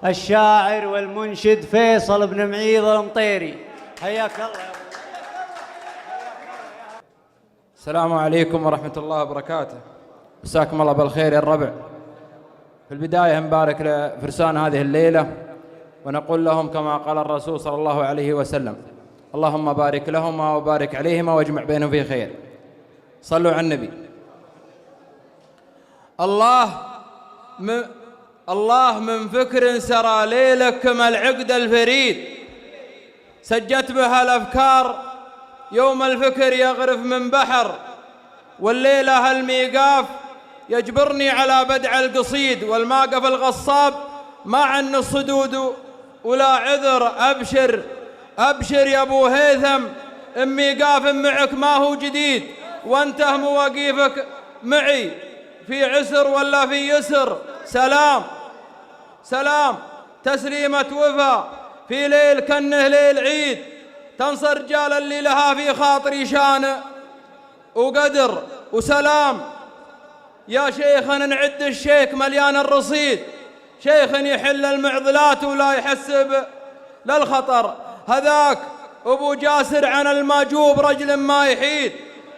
الشاعر والمنشد فيصل بن معيض المطيري. حياك الله. السلام عليكم ورحمة الله وبركاته. مساكم الله بالخير يا الربع. في البداية نبارك لفرسان هذه الليلة ونقول لهم كما قال الرسول صلى الله عليه وسلم: اللهم بارك لهما وبارك عليهما واجمع بينهم في خير. صلوا على النبي. الله من فكر سرى ليلك كما العقد الفريد، سجت بها الأفكار يوم الفكر يغرف من بحر، والليلة الميقاف يجبرني على بدع القصيد، والماقف الغصاب ما عن الصدود ولا عذر. أبشر يا أبو هيثم، ميقاف معك ما هو جديد، وانته مواقيفك معي في عسر ولا في يسر. سلام تسليمة وفا في ليل كنه ليل عيد، تنصر رجال اللي لها في خاطري شان وقدر. وسلام يا شيخ نعد الشيك مليان الرصيد، شيخ يحل المعضلات ولا يحسب للخطر. هذاك أبو جاسر عن الماجوب رجل ما يحيد،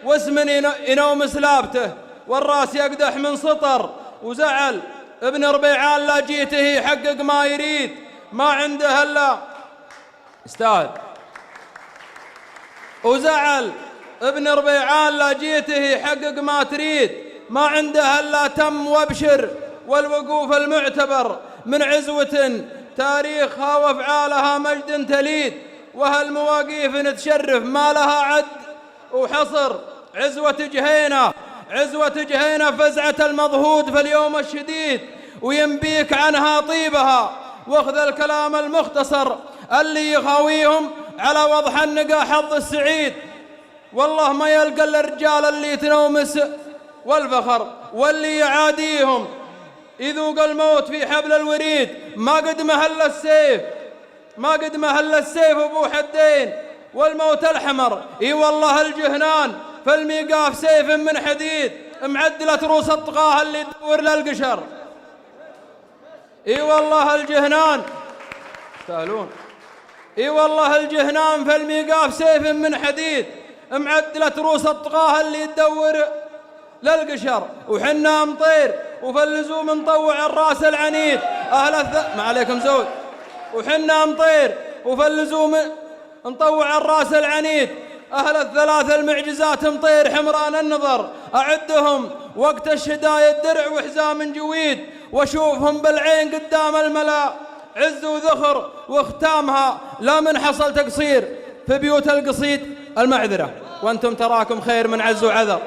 واسم ينوم سلابته والراس يقدح من سطر. وزعل ابن ربيعان لا جيته يحقق ما يريد، ما عنده الا استاذ. وزعل ابن ربيعان لا جيته يحقق ما تريد، ما عنده الا تم وابشر والوقوف المعتبر من عزوة تاريخها وافعالها مجد تليد، وهالمواقيف نتشرف ما لها عد وحصر. عزوة جهينة فزعة المضهود في اليوم الشديد، وينبيك عنها طيبها واخذ الكلام المختصر اللي يخاويهم على وضح النقا حظ السعيد. والله ما يلقى الرجال اللي تنومس والفخر، واللي يعاديهم يذوق الموت في حبل الوريد. ما قد مهل السيف ابو حدين والموت الحمر. اي والله الجهنان في الميقاف سيف من حديد، معدلة روس الطغاة اللي تدور للقشر. اي والله الجهنان يستاهلون. اي والله الجهنان في الميقاف سيف من حديد، معدلة روس الطغاة اللي تدور للقشر. وحنا مطير وفي اللزوم نطوع الراس العنيد ما عليكم زود. وحنا مطير وفي اللزوم نطوع الراس العنيد، أهل الثلاث المعجزات مطير حمران النظر. أعدهم وقت الشدايد درع وحزام جويد، واشوفهم بالعين قدام الملا عز وذخر. واختامها لا من حصل تقصير في بيوت القصيد المعذرة، وانتم تراكم خير من عز وعذر.